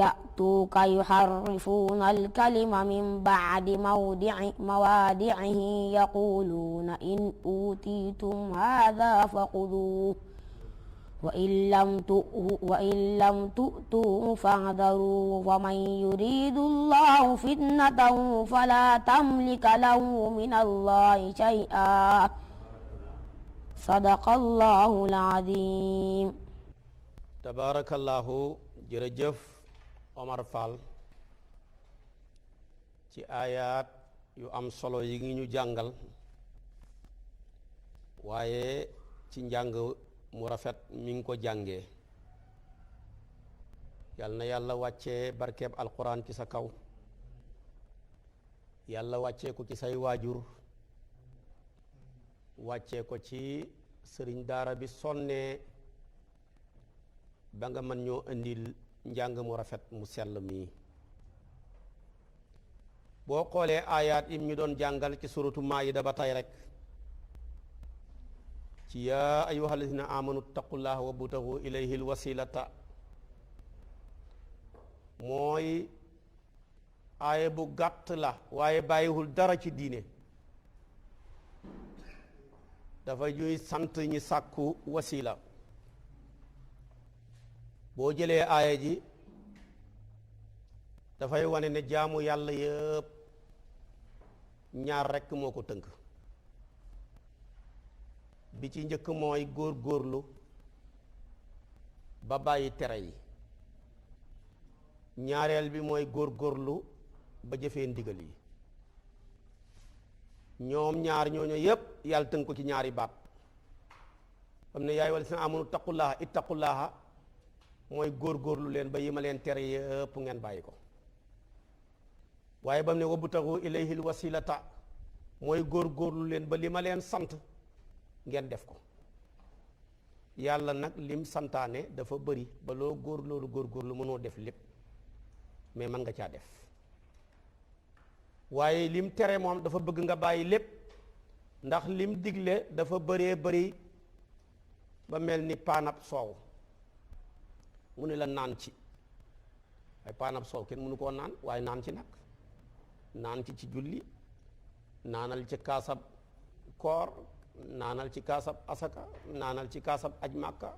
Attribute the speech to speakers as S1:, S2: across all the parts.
S1: يأتوك يحرفون الكلم من بعد موادعه يقولون إن أوتيتم هذا فخذوه وإن لم تؤتوه فاحذروا ومن يريد الله فتنته فلا تملك له من الله شيئا صدق الله العظيم.
S2: tabarakallahu jërëjëf Omar Fall ci ayaat yu am solo yi ngi ñu jàngal waaye ci njàng mu rafet mi ngi ko jàngee yal na yàlla wàccee barkeeb alquran ci sa kaw yàlla wàccee ko ci say waajur wàccee ko ci sëriñ daara bi sonnee ba nga mën ñoo indil njàng mu rafet mu sell mii boo xoolee aayaat im ñu doon jàngal ci suratu maayida ba tey rek ci yaa ayyuha alladina amanu taqullaha wa butagu ilayhi alwasilata mooy aaya bu gàtt la waaye bàyyiwul dara ci diine dafa ñuy sant ñi sàkku wasila boo jëlee aaya ji dafay wane ne jaamu yàlla yëpp ñaar rekk moo ko tënk bi ci njëkk mooy góor-góorlu ba bàyyi tere yi ñaareel bi mooy góor-góorlu ba jëfee ndigal yi ñoom ñaar ñooñu yépp yàlla tënk ko ci ñaari baat xam ne yaay wala seen amunu taqullaha ittaqullaha mooy góor-góorlu leen ba yi ma leen tere yépp ngeen bàyyi ko waaye ba mu ne wabtagu ilayhil wasilata mooy góor-góorlu leen ba li ma leen sant ngeen def ko yàlla nag lim santaane dafa bëri ba loo góor-góorlu mënoo def lépp mais mën nga caa def waaye lim tere moom dafa bëgg nga bàyyi lépp ndax lim digle dafa bëree bëri ba mel ni paanab soow mu ne la naan ci ay paanab soow kenn mënu koo naan waaye naan ci nag naan ci julli naanal ci kaasab koor naanal ci kaasab asaka naanal ci kaasab aj màkka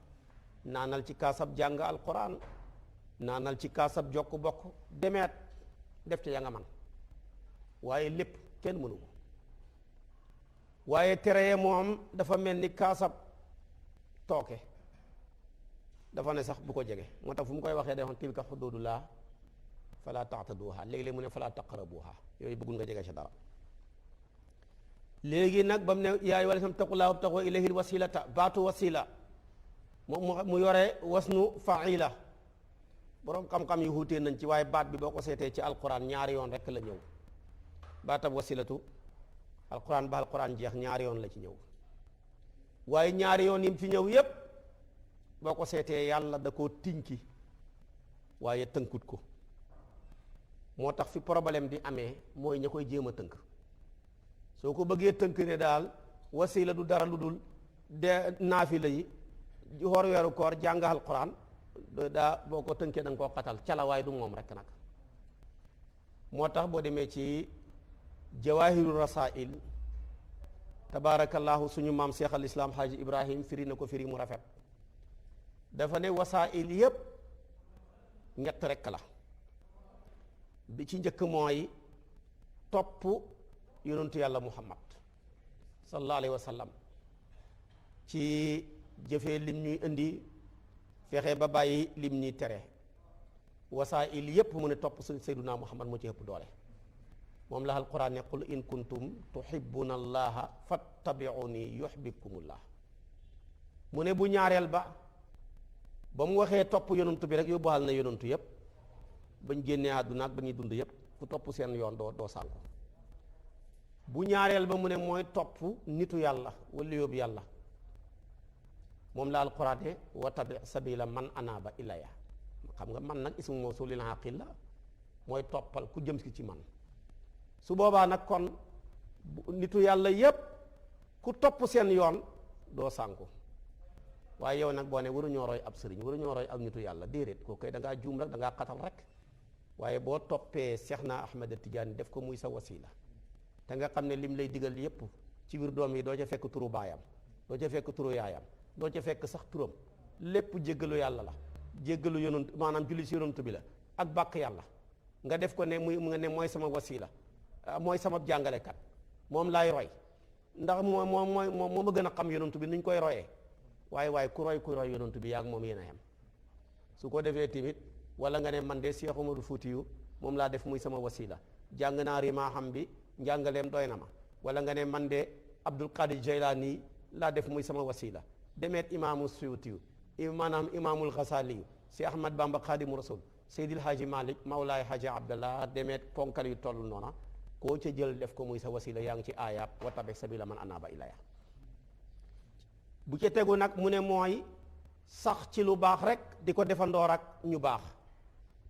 S2: naanal ci kaasab jàng alquran naanal ci kaasab jokk bokk demeet def ci ya nga man waaye lépp kenn mënu ko waaye tereye moom dafa mel ni kaasab tooke dafa ne sax bu ko jege moo tax fu mu koy waxee day wax tilka xududullah fala taataduha léegi-léegi mu ne fala taqrabuha yooyu bëggul nga jege ci dara léegi nag ba mu ne yaay wala sam taqullaa wabtagu ilayhi wasilata baatu wasila mu yore wasnu faila boroom xam-xam yi wuutee nañ ci waaye baat bi boo ko seetee ci alquran ñaari yoon rekk la ñëw baatab wasilatu alquran ba alquran jeex ñaari yoon la ci ñëw waaye ñaari yoon yim ci ñëw yépp boo ko seetee yàlla da koo tinki waaye tënkut ko moo tax fi problème di amee mooy ña koy jéem a tënk soo ko bëggee tënk ne daal wasila du dara lu dul de naafila yi xoor weeru koor jàng alquran daa boo ko tënkee da nga koo xatal cala waaye du moom rekk nag moo tax boo demee ci jawaahiru rasail tabaarakallahu suñu maam seex al islaam xaaji ibrahim firi na ko firi mu rafet dafa ne wasail yépp ñett rekk la bi ci njëkk mooy topp yonentu yàlla muhammad sallallahu alayhi wa sallam ci jëfee lim ñuy indi fexe ba bàyyi lim ñuy tere wasaa'il yépp mu ne topp sayyiduna muhammad moo ci ëpp doole moom la alquran ne qul in kuntum tuhibbuna allaha fattabi'uni yuhbibkumullah mu ne bu ñaareel ba mu waxee topp yonentu bi rek yóbbuwaal na yonentu yépp bañ génnee àdduna ak ba ñuy dund yépp ku topp seen yoon doo sànku bu ñaareel ba mu ne mooy topp nitu yàlla wala yóbbu yàlla moom la alquran ne wa tabi sabila man anaba ilaya xam nga man nag ismu mawsulil aqil la mooy toppal ku jëm si ci man su boobaa nag kon nitu yàlla yépp ku topp seen yoon doo sànku waaye yow nag boo ne waruñoo roy ab sëriñ waruñoo roy ak nitu yàlla déedéet kooku koy da ngaa juum rek da ngaa xatal rek waaye boo toppee Seexna Ahmad Tijaani def ko muy sa wasila te nga xam ne lim lay digal yépp ci biir doom yi doo ca fekk turu baayam doo ca fekk turu yaayam doo ca fekk sax turam lépp jéggalu yàlla la jéggalu yonent maanaam julli si yonent bi la ak bàkk yàlla nga def ko ne muy nga ne mooy sama wasila mooy sama jàngalekat moom laay roy ndax moo ma gën a xam yonent bi nuñ koy royee waaye ku roy yonent bi yaag moom yéen a yem su ko defee tamit wala nga ne man de Cheikh Umarul Fuutiyu moom laa def muy sama wasila jàng naa rimaa xam bi njàngaleem doy na ma wala nga ne man de Abdul Qadir Jaylaani laa def muy sama wasila demeet imaamu Suyuutiyu maanaam imaamul Xasaaliyu si Ahmad Bamba Xaadimu Rasul Seydil Haaji Malik Mawlaay Haaji Abdallah demeet ponkal yu toll noona koo ca jël def ko muy sa wasila yaa ngi ci aayaab wa tabi sabila man anaaba ilaya bu ca tegu nag mu ne mooy sax ci lu baax rek di ko defandoor ak ñu baax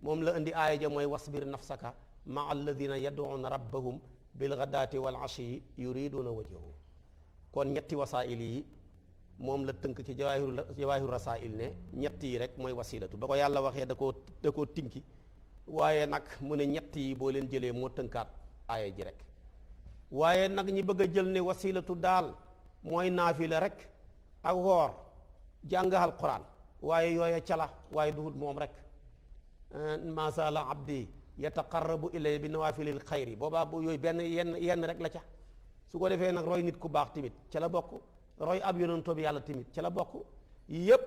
S2: moom la indi aaya ja mooy wasbir nafsaka maa alladina yad'uuna rabbahum bilghadaati wal ashyi yuriduuna wajhahu kon ñetti wasaa'il yi moom la tënk ci jawaahiru rasaa'il ne ñett yi rek mooy wasilatu ba ko yàlla waxee da koo tinki waaye nag mu ne ñett yi boo leen jëlee moo tënkaat aaya ji rek waaye nag ñi bëgg a jël ne wasilatu daal mooy naafila rek ak woor jàng alquran waaye yooya cala waaye duhut moom rek ma sala abdi yataqarrabu ilay bi nawaafilil xayri boobaa bu yooyu benn yenn rek la ca su ko defee nag roy nit ku baax tamit ca la bokk roy ab yonent bi yàlla tamit ca la bokk yépp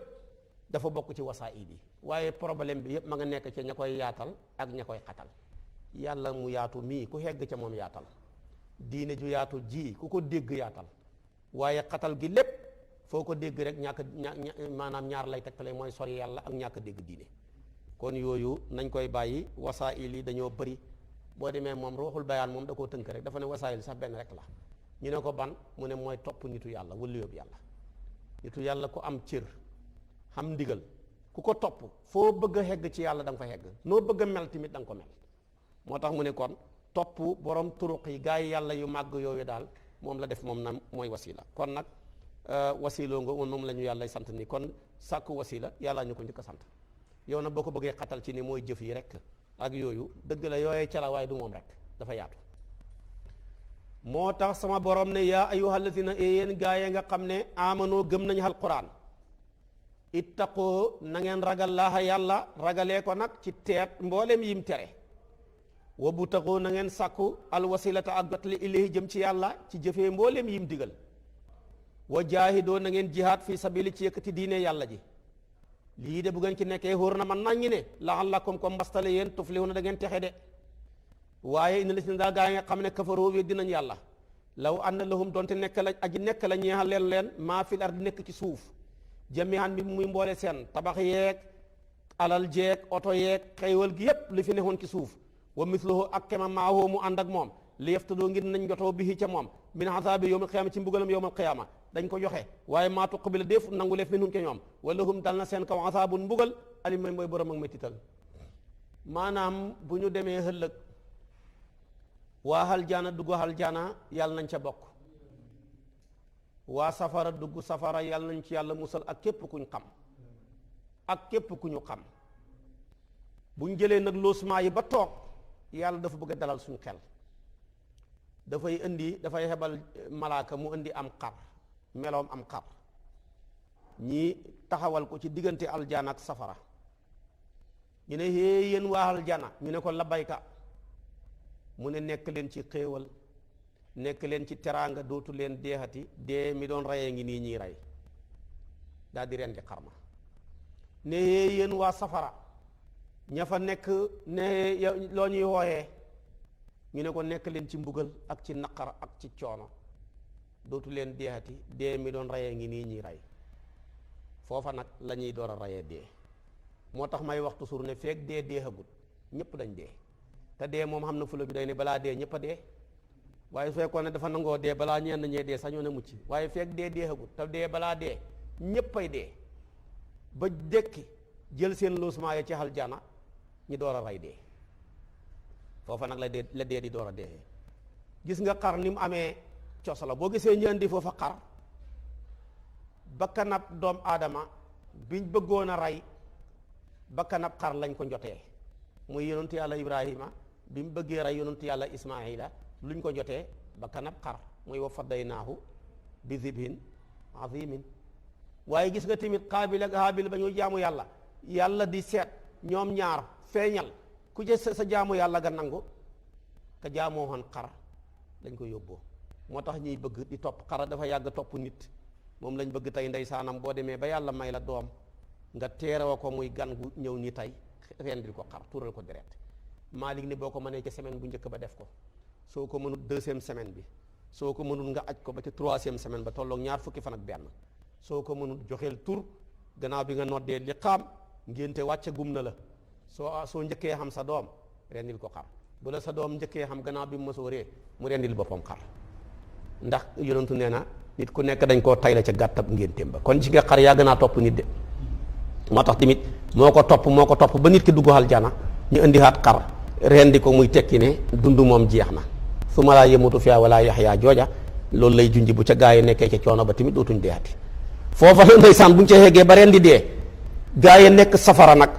S2: dafa bokk ci wasaa'il yi waaye problème bi yépp ma nga nekk ca ña koy yaatal ak ña koy xatal yàlla mu yaatu mii ku hegg ca moom yaatal diine ju yaatu ji ku ko dégg yaatal waaye xatal gi lépp foo ko dégg rek maanaam ñaar lay tegtale mooy sori yàlla ak ñàkk dégg diine kon yooyu nañ koy bàyyi wasaa'il yi dañoo bëri boo demee moom ruuxul bayaan moom da koo tënk rek dafa ne wasaa'il sax benn rek la ñu ne ko ban mu ne mooy topp nitu yàlla wala yóbbu yàlla nitu yàlla ku am cër xam ndigal ku ko topp foo bëgg a hegg ci yàlla da nga fa hegg noo bëgg a mel tamit da nga ko mel moo tax mu ne kon topp borom turuq yi gaa yi yàlla yu màgg yooyu daal moom la def moom na mooy wasila kon nag wasiloo nga moom la ñu yàlla sant ni kon sàkku wasila yàlla ñu ko njëkk a sant yow nag boo ko bëggee xatal ci ni mooy jëf yi rek ak yooyu dëgg la yooyee cala waaye du moom rek dafa yaatu moo tax sama borom ne yaa ayyuhal lazina yéen gaa yi nga xam ne amanoo gëm nañu alquran ittaqoo na ngeen ragal laaha yàlla ragalee ko nag ci teet mboolem yim tere wa bu taxoo na ngeen sàkku alwasilata ak jotali ilayhi jëm ci yàlla ci jëfee mboolem yim digal wa jaahidoo na ngeen jihaad fi sabili ci yëkkati diine yàlla ji lii de bu ngeen ci nekkee xóor na man nañ ñi ne la'allakum ko mbastale yéen tuflihuna da ngeen texe de waaye ina la si daa gaa nga xam ne kafaroo weddi nañ yàlla law anna lahum doonte nekk la aji nekk la ñeexal leen maa fil ardi nekk ci suuf jami'an bi muy mboole seen tabax yeeg alal jeeg oto yeeg xeywal gi yépp li fi nekkoon ci suuf wa misluhu ak kema maahoo mu ànd ak moom li yaftadoo ngir nañ jotoo bihi ca moom min azaabi yawmal qiyaama ci mbugalam yawmal qiyaama dañ ko joxe waaye maa tuqbila def nangu leef minhum ca ñoom wala hum dal na seen kaw azaabun mbugal alim mooy borom ak mettital maanaam bu ñu demee ëllëg waa aljana dugg aljana yàlla nañ ca bokk waa safara dugg safara yàlla nañ ci yàlla musal ak képp kuñ xam ak képp ku ñu xam buñ jëlee nag loosement yi ba toog yàlla dafa bëgg a dalal suñu xel dafay xebal malaaka mu indi am xar meloom am xar ñi taxawal ko ci diggante aljana ak safara ñu ne hee yéen waa aljana ñu ne ko labayka mu ne nekk leen ci xéewal nekk leen ci teraanga dootu leen deexati dee mi doon reyee ngi nii ñiy rey daal di rendi xar ma ne hee yéen waa safara ña fa nekk ne loo ñuy wooyee ñu ne ko nekk leen ci mbugal ak ci naqar ak ci coono dootu leen deexati dee mi doon reyee ngi nii ñuy rey foofa nag la ñuy door a reyee dee moo tax may waxtu suur ne feek dee deexagut ñépp dañ dee te dee moom xam na fula bi day ne balaa dee ñépp a dee waaye su fekkoon ne dafa nangoo dee balaa ñenn ñee dee sañoo ne mucc waaye feek dee deexagut te dee balaa dee ñépp ay dee ba dekki jël seen loosement ya ci aljana ñi door a rey dee foofa nag la dee di door a dee gis nga xar ni mu amee cosala boo gisee ñu indi foofa xar bakkanab doom aadama biñ bëggoon a rey bakkanab xar lañ ko njotee muy yonentu yàlla Ibrahima bi mu bëggee rey yonentu yàlla Ismaila luñ ko jotee bakkanab xar muy wa fadaynaahu bi zibhin azimin. waaye gis nga tamit Qaabil ak Haabil ba ñuy jaamu yàlla yàlla di seet ñoom ñaar feeñal ku ci sa jaamu yàlla ga nangu ka jaamoo woon xar lañ ko yóbboo. moo tax ñuy bëgg di topp xara dafa yàgg topp nit moom lañ bëgg tey ndeysaanam boo demee ba yàlla may la doom nga teeroo ko muy gan gu ñëw ni tey rendil ko xar tuural ko deret. Maalik ni boo ko mënee ca semaine bu njëkk ba def ko soo ko mënul deuxième semaine bi soo ko mënul nga aj ko ba ci troisième semaine ba tolloog ñaar fukki fan ak benn soo ko mënul joxeel tur gannaaw bi nga noddee li xaam ngénte wàcce gum na la soo njëkkee xam sa doom rendil ko xar bu la sa doom njëkkee xam gannaaw bi mu mosoo ree mu rendil boppam xar ndax yonentu nee na nit ku nekk dañ koo tay la ca gàttab ngénteem ba kon ci nga xar yàgg naa topp nit de moo tax tamit moo ko topp ba nit ki dugg aljana ñu indiwaat xar rendi ko muy tekki ne dund moom jeex na su ma laa yemutu fiha wala yaxyaa jooja loolu lay junji bu ca gaa yi nekkee ca coono ba tamit dootuñ deexati foofa la ndeysaan buñ ca xeggee ba rendi dee gaa yi nekk safara nag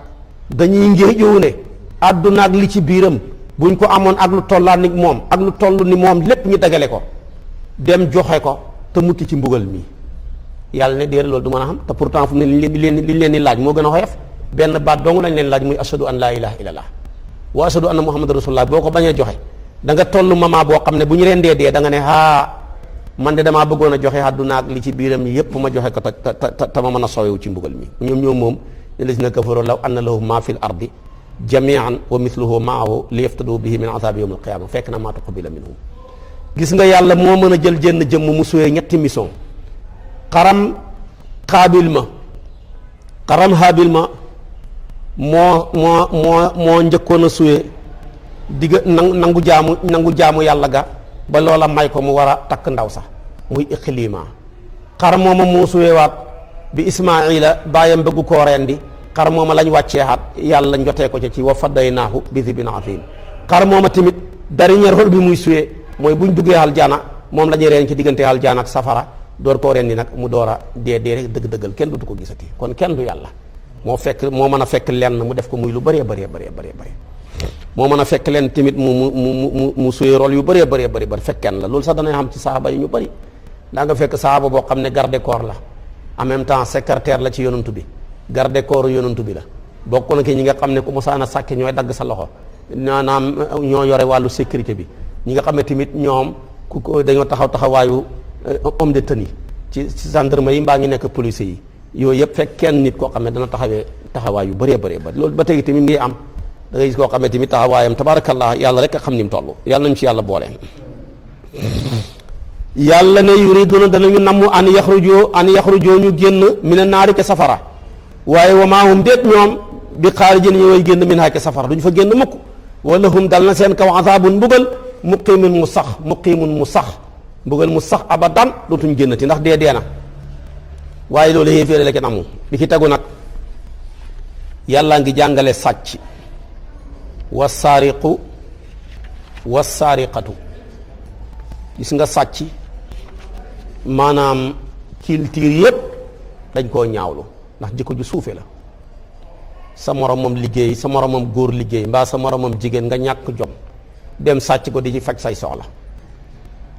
S2: dañuy ngéejoo ne àdduna ak li ci biiram buñ ko amoon ak lu tollaa ni moom ak lu toll ni moom lépp ñu dagale ko dem joxe ko te mucc ci mbugal mi yàlla ne déer loolu du mën a xam te pourtant fu mu ne liñ leen di laaj moo gën a xoyof benn baat dong lañ leen laaj muy ashadu an laa ilaha illallah wa ashadu anna muhammad rasulullah boo ko bañee joxe da nga toll moment boo xam ne bu ñu rendee dee da nga ne man de damaa bëggoon a joxe àdduna ak li ci biiram yépp ma joxe ko te ma mën a sowewu ci mbugal mi ñoom moom allazina kafaru law anna lahum ma fil ardi jamian wa mithluhu maahu li yaftadu bihi min azabi yawm alqiyama fekk na maa tuqbila minhum. gis nga yàlla moo mën a jël jenn jëmm mu suyee ñetti mission xaram xaabil ma xaram xaabil ma moo njëkkoon a suyee digga nangu jaamu yàlla ga ba loola may ko mu war a takk ndaw sax muy Iqlima. xar mooma moo suyewaat bi Ismaila bàyyam bëggu koo rendi xar mooma lañ wàcceexaat yàlla njotee ko ci wa fadaynaahu bi zibhin azim. xar mooma tamit dernier rôle bi muy suyee mooy buñ duggee aljana moom la ñuy reen ci diggante aljana ak safara door koo rendi nag mu door a dee rek dëgg-dëggal kenn du ko gisati kon kenn du yàlla moo mën a fekk lenn mu def ko muy lu bëree moo mën a fekk leen tamit mu suyee rôle yu bëree bëri fekk kenn la loolu sax danay xam ci saxaaba yi ñu bëri daa nga fekk saxaaba boo xam ne garde corps la en même temps secrétaire la ci yonantu bi garde corps yonantu bi la bokk na ki ñi nga xam ne ku musaana sàkke ñooy dagg sa loxo maanaam ñoo yore wàllu sécurité bi ñi nga xam ne tamit ñoom dañoo taxawaayu homme de tenue ci gendarme yi mbaa ngi nekk police yi yooyu yëpp fekk kenn nit koo xam ne dana taxawaay yu bëree ba loolu ba tey tamit ngi am da ngay gis koo xam ne tamit taxawaayam tabarakallah yàlla rek a xam ni mu toll yàlla nañu ci yàlla boole. yàlla ne yuriduna danañu namm an yaxrujoo ñu génn mina naari ke safara waaye wa maa hum déet ñoom bi xaarijin ñooy génn min haa ke safara duñ fa génn mukk wala hum dal na seen kaw azaabun mbugal muqiimun mu sax mbugal mu sax abadan dootuñ génnati ndax dee na waaye loolu yéeféere la kenn amu bi ki tegu nag yàlla ngi jàngale sàcc wasaariqu wasaariqatu gis nga sàcc maanaam culture yépp dañ koo ñaawlu ndax jikko ju suufe la sa moromam liggéey sa moromam góor liggéey mbaa sa moromam jigéen nga ñàkk jom dem sàcc ko di ci faj say soxla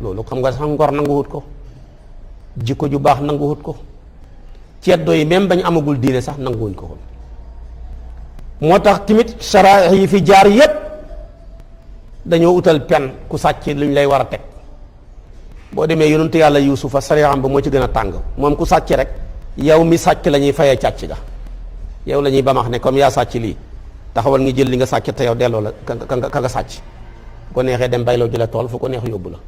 S2: loolu xam nga sax ngor nanguwut ko jikko ju baax nanguwut ko ceddo yi même bañ amagul diine sax nanguwuñ ko woon moo tax tamit sara yi fi jaar yépp dañoo utal pen ku sàcc luñ lay war a teg boo demee yonentu yàlla yuusufa sariyaam ba moo ci gën a tàng moom ku sàcc rek yow mi sàcc la ñuy fayee càcc ga yow la ñuy bamax ne comme yaa sàcc lii taxawal nga jël li nga sàcc te yow delloo la ka nga sàcc bu ko neexee dem bayloo jële tool fu ko neex yóbbu la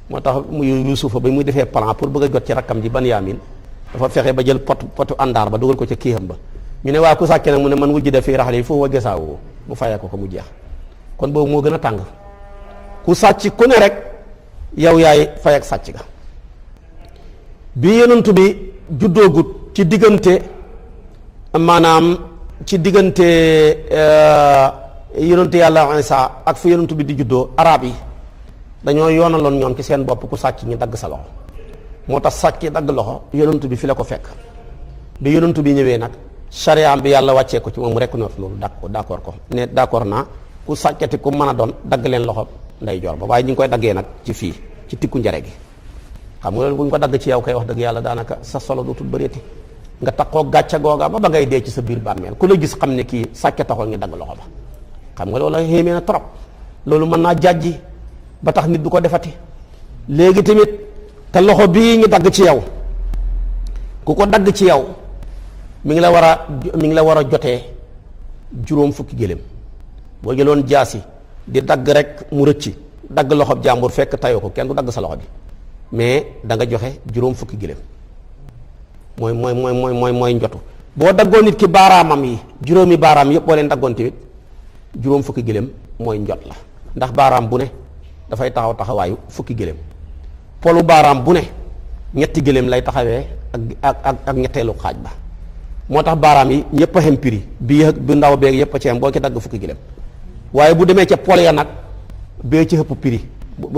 S2: moo tax mu yuusufa ba muy defee plan pour bëgg a jot ci rakkam ji Banyamin dafa fexe ba jël potu àndaar ba dugal ko ca kiixam ba ñu ne waa ku sàcc nag mu ne man wujj def fii raxale yi foofu wa gesaawu mu fayee ko mu jeex kon boobu moo gën a tàng ku sàcc ku ne rek yow yaay fay ak sàcc ga bi yonent bi juddoogut ci diggante maanaam ci diggante yonent yàlla Isa ak fu yonent bi di juddoo arab yi dañoo yoonaloon ñoom ci seen bopp ku sàcc ñu dagg sa loxo moo tax sàcc dagg loxo yonent bi fi la ko fekk bi yonent bi ñëwee nag sariyaam bi yàlla wàccee ko ci moom mu rekk noot loolu d'accord ko ne d'accord naa ku sàccati ku mën a doon dagg leen loxo nday joor ba waaye ñu ngi koy daggee nag ci fii ci tikku njare gi xam nga loolu bu ñu ko dagg ci yow kay wax dëgg yàlla daanaka sa solo dootul bëreeti nga taxoo gàcce googa ba ngay dee ci sa biir bàmmeel ku la gis xam ne kii sàcc taxoon ñu dagg loxo ba xam nga loolu xéemee na trop loolu mën naa jàjji ba tax nit du ko defati léegi tamit te loxo bii ñu dagg ci yow ku ko dagg ci yow mi ngi la war a jotee juróom fukki gëléem boo jëloon jaasi di dagg rek mu rëcci dagg loxo jàmbur fekk tayoo ko kenn du dagg sa loxo bi mais da nga joxe juróom fukki gëléem mooy njotu boo daggoon nit ki baaraamam yi juróomi baaraam yëpp boo leen daggoon tamit juróom fukki gëléem mooy njot la ndax baaraam bu ne dafay taxaw taxawaayu fukki gëléem polu baaraam bu ne ñetti gëléem lay taxawee ak ñetteelu xaaj ba moo tax baaraam yi ñëpp a xem prix bii bu ndaw beeg yëpp a ci am boo ci dagg fukki gëléem waaye bu demee ca pol ya nag bee ci ëpp prix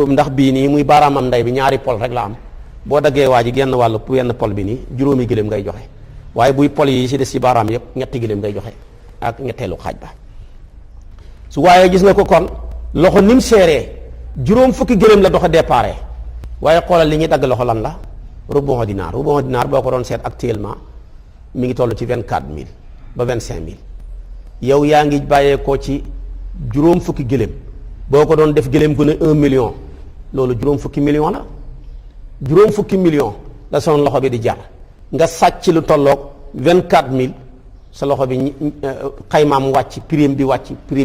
S2: ndax bii nii muy baaraamam ndey bi ñaari pol rek la am boo daggee waa ji genn wàllu wenn pol bi nii juróomi gëléem ngay joxe waaye buy pol yi ci des ci baaraam yëpp ñetti gëléem ngay joxe ak ñetteelu xaaj ba su waaye gis nga ko kon loxo ni mu seeree juróom fukki gëléem la doxe déparé waaye xoolal li ñuy dagg loxo lan la rubon dinaar boo ko doon seet actuellement mi ngi toll ci 24000 ba 25000 yow yaa ngi bàyyeekoo ci juróom fukki gëléem boo ko doon def gëléem gu ne 1 million loolu juróom fukki million la juróom fukki million la son loxo bi di jar nga sàcc lu tolloog 24000 sa loxo bi xaymaam wàcc prix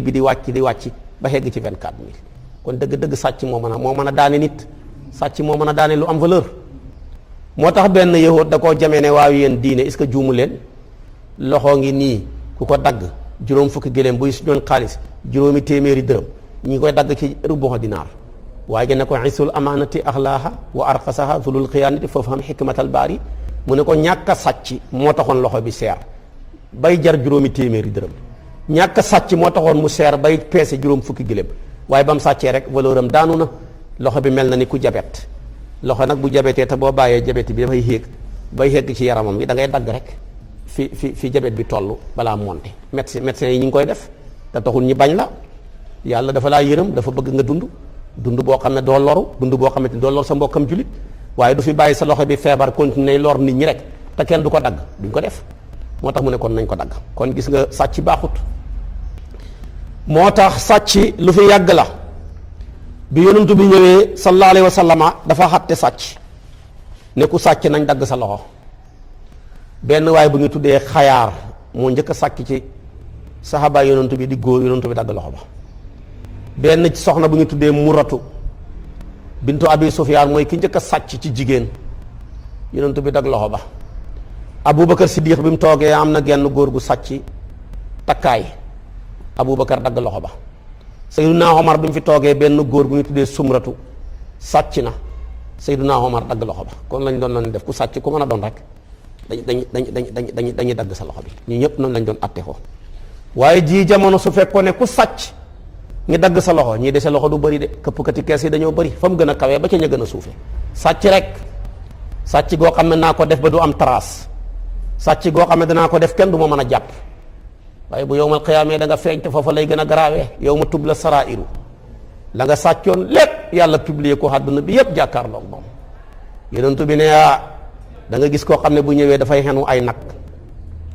S2: bi di wàcc ba xegg ci 24000 kon dëgg-dëgg sàcc moo mën a daane nit sàcc moo mën a daane lu am valeur moo tax benn yahud da koo jamee ne waaw yéen diine est-ce que juumu leen loxo ngi nii ku ko dagg juróom fukki gëléem buy su ñoon xaalis juróomi téeméeri dërëm ñi koy dagg ci rubu dinaar waaye gi ne ko isul amaanati axlaaha wa arqasaha zulul xiyaanati foofu xam xikmatal baari mu ne ko ñàkk a sàcc moo taxoon loxo bi seer bay jar juróomi téeméeri dërëm ñàkk a sàcc moo taxoon mu seer bay peese juróom fukki gëléem waaye ba mu sàccee rek valeur am daanu na loxo bi mel na ni ku jabet loxo nag bu jabetee te boo bàyyee jabet bi dafay yéeg bay yegg ci yaramam bi da ngay dagg rek fi jabet bi toll balaa monte médecin yi ñu ngi koy def te taxul ñi bañ la yàlla dafa laa yërëm dafa bëgg nga dund boo xam ne doo loru dund boo xamante ni doo lor sa mbokkam julit waaye du fi bàyyi sa loxo bi feebar continuer lor nit ñi rek te kenn du ko dagg duñ ko def moo tax mu ne kon nañ ko dagg kon gis nga sàcc baaxut moo tax sàcc lu fi yàgg la bi yonentu bi ñëwee sallallahu alayhi wa sallama dafa xatte sàcc ne ku sàcc nañ dagg sa loxo benn waaye bu ñu tuddee xayaar moo njëkk a sàcc ci saxaaba yonentu bi di góor yonentu bi dagg loxo ba benn soxna bu ñu tuddee muratu bintu abi sufyaan mooy ki njëkk a sàcc ci jigéen yonentu bi dagg loxo ba abubakar siddiq bi mu toogee am na genn góor gu sàcc takkaay abubakar dagg loxo ba sayyiduna omar bi mu fi toogee benn góor bu ñu tuddee sumratu sàcc na sayyiduna omar dagg loxo ba kon lañ doon def ku sàcc ku mën a doon rek dañuy dagg sa loxo bi ñu ñëpp noonu lañ doon atte ko waaye ji jamono su fekkoon ne ku sàcc ñi dagg sa loxo ñii dese loxo du bëri de këppkati kees yi dañoo bëri fa mu gën a kawee ba ca ña gën a suufe sàcc rek sàcc goo xam ne naa ko def ba du am trace sàcc goo xam ne danaa ko def kenn du ma mën a jàpp waaye bu yowmal xiyaamee da nga feeñ te foofa lay gën a garaawee yow ma tub la sarairu la nga sàccoon lépp yàlla publier ko àdduna bi yépp jàkkaarloog moom yonentu bi ne da nga gis koo xam ne bu ñëwee dafay xenu ay nag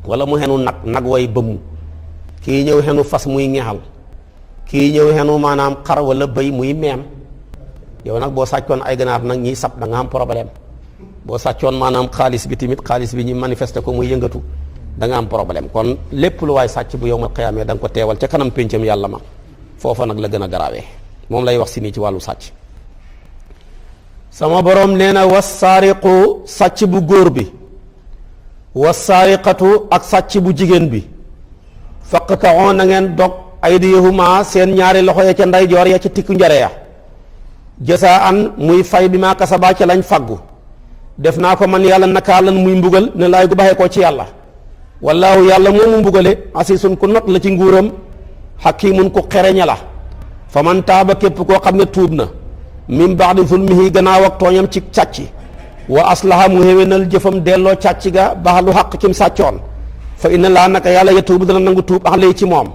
S2: wala mu xenu nag way bëmm kii ñëw xenu fas muy ñeexal kii ñëw xenu maanaam xar wala bëy muy meem yow nag boo sàccoon ay ganaar nag ñiy sab da nga am problème boo sàccoon maanaam xaalis bi tamit xaalis bi ñu manifesté ko muy yëngatu da nga am problème kon lépp lu waay sàcc bu yowmal xiyaamee da nga ko teewal ca kanam péncam yàlla ma foofa nag la gën a garaawee moom lay wax si nii ci wàllu sàcc sama borom nee na wassaariqu sàcc bu góor bi wassaariqatu ak sàcc bu jigéen bi faqta'u na ngeen dog aydiyahuma seen ñaari loxo ya ca ndeyjoor ya ca tikku njare ya jasaan muy fay bi maa kasaba ca lañ faggu def naa ko man yàlla nakaalan muy mbugal ne laay gu baxee koo ci yàlla wallaahu yàlla moomu mbugale asiisun ku not la ci nguuram xakiimun ku xereña la fa man taaba képp koo xam ne tuub na min ba'di zulmihi gannaaw ak tooñam ci càcc wa aslaha mu héwénal jëfam delloo càcc ga baax lu xaq cim sàccoon fa inna laa naka yàlla yatuubu dana nangu tuub axlay ci moom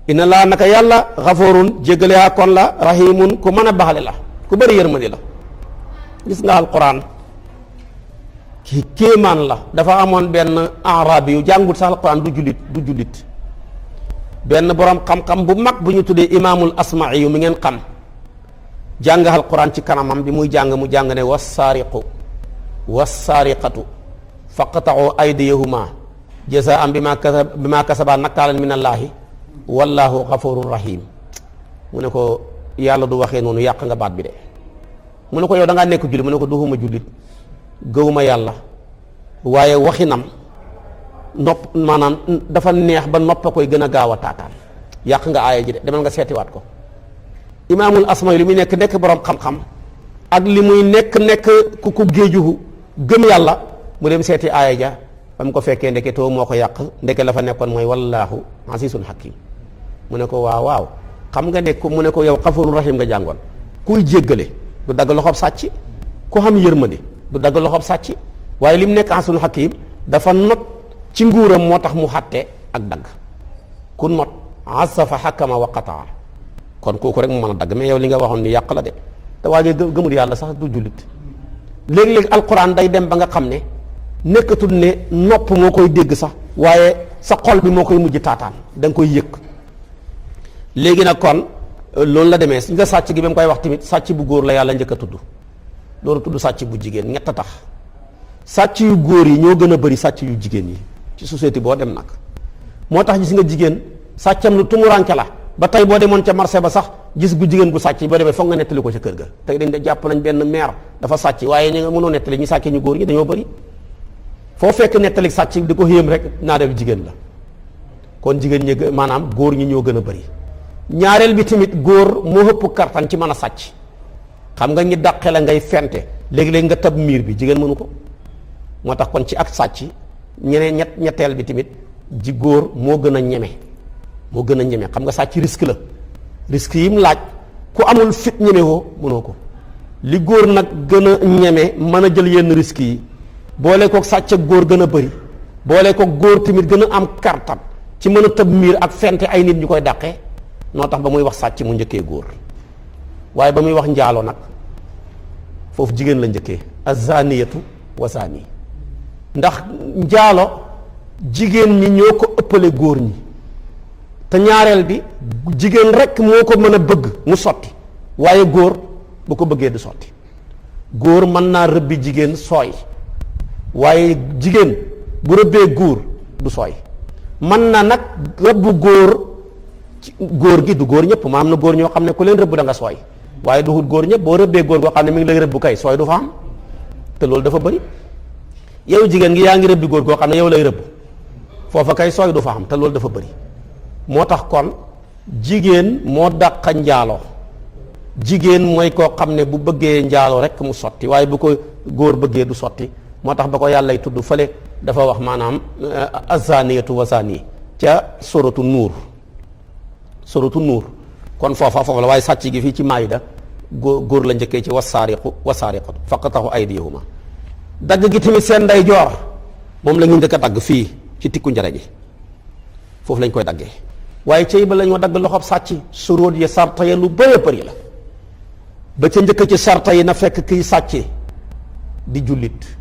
S2: inna laa naka yàlla xafoorun jéggale yaa kon la rahimun ku mën a baxale la ku bëri yërmandi la. gis nga alquran ki kéemaan la. dafa amoon benn arabi yu jàngut sax alquran du jullit benn borom xam-xam bu mag bu ñu tuddee imaamul asma'i yu mi ngeen xam jàng alquran ci kanamam bi muy jàng mu jàng ne wassaariqatu faqta'u aydiyahuma jazaa'an bima kasaba nakaalan min allaahi wallahu ghafurun rahim. mu ne ko yàlla du waxee noonu, yàq nga baat bi de. mu ne ko yow da ngaa nekk jullit mu ne ko duhuma jullit gëwuma yàlla waaye waxinam nopp maanaam dafa neex ba nopp a koy gën a gaaw a taataan. yàq nga aaya ji de, demal nga seetiwaat ko. imaamul asma li muy nekk borom xam-xam ak li muy nekk ku géejuhu gëm yàlla mu dem seeti aaya ja ba mu ko fekkee ndeke too moo ko yàq ndeke la fa nekkoon mooy wallaahu asiisun hakiim. mu ne ko waaw xam nga ne mu ne ko yow xafuurun rahiim nga jàngoon. kuy jéggale du dagg loxob sàcc, ku xam yërmande du dagg loxob sàcc, waaye li mu nekk asiisun hakiim dafa not ci nguuram moo tax mu xàtte ak dagg. ku not asafa hakama wa qataa kon kooku rek mu mën a dagg. mais yow li nga waxoon ni yàq la de te waajee gëmul yàlla sax du jullit. léegi-léegi alquran day dem ba nga xam ne nekkatul ne nopp moo koy dégg sax waaye sa xol bi moo koy mujj taataan da nga koy yëg. léegi nag kon loolu la demee nga sàcc gi ba mu koy wax tamit sàcc bu góor la yàlla njëkk a tudd loolu tudd sàcc bu jigéen ñett a tax. sàcc yu góor yi ñoo gën a bëri sàcc yu jigéen yi ci société boo dem nag. moo tax gis nga jigéen sàccam lu tumuranke la ba tey boo demoon ca marché ba sax gis gu jigéen gu sàcc boo demee foog nga nettali ko ca kër ga. tey dañ da jàpp nañ benn maire dafa sàcc waaye ñu nga mënoo nettali ñu sàccee ñu góor ñi dañoo bëri. foo fekk nettali sàcc di ko xéem rek naa def jigéen la kon jigéen ñi maanaam góor ñi ñoo gën a bëri. ñaareel bi tamit góor moo ëpp kartan ci mën a sàcc. xam nga ñi dàqe la ngay fente léegi-léegi nga tab miir bi jigéen mënu ko. moo tax kon ci ak sàcc ñetteel bi tamit ji góor moo gën a ñeme xam nga sàcc risque la risque yi mu laaj ku amul fit ñeme woo mënoo ko. li góor nag gën a ñeme mën a jël yenn risques yi boole ko sàcc ak góor gën a bëri boole ko góor tamit gën a am kartan ci mën a tëb miir ak fente ay nit ñu koy dàqee noo tax ba muy wax sàcc mu njëkkee góor. waaye ba muy wax njaalo nag foofu jigéen la njëkkee azaniyatu wa zani ndax njaalo jigéen ñi ñoo ko ëppale góor ñi te ñaareel bi jigéen rek moo ko mën a bëgg mu sotti waaye góor bu ko bëggee du sotti. góor mën naa rëbbi jigéen sooy waaye jigéen bu rëbbee góor du sooy. mën na nag rëbbu góor gi du góor ñëpp ma am na góor ñoo xam ne ku leen rëbb da nga sooy waaye du hut góor ñëpp boo rëbbee góor goo xam ne mi ngi lay rëbb kay sooy du fa am te loolu dafa bëri. yow jigéen gi yaa ngi rëbbi góor goo xam ne yow lay rëbb foofa kay sooy du fa am te loolu dafa bëri. moo tax kon jigéen moo dàqa njaalo. jigéen mooy koo xam ne bu bëggee njaalo rek mu sotti waaye bu ko góor bëggee du sotti. moo tax ba ko yàllay tudd fële dafa wax maanaam azaniyatu wa zani ca suratu nuur kon foofa la waaye sàcc gi fii ci maayida góor la njëkkee ci wasaariqatu faqtahu aydiyahuma. dagg gi tamit seen nday joor moom la ñu njëkk a dagg fii ci tikku njare gi foofu lañ koy daggee waaye cey ba la ñoo dagg loxob sàcc suróot yi sarta ya lu bëri bëri la. ba ca njëkk ci sarta yi na fekk kiy sàcce di jullit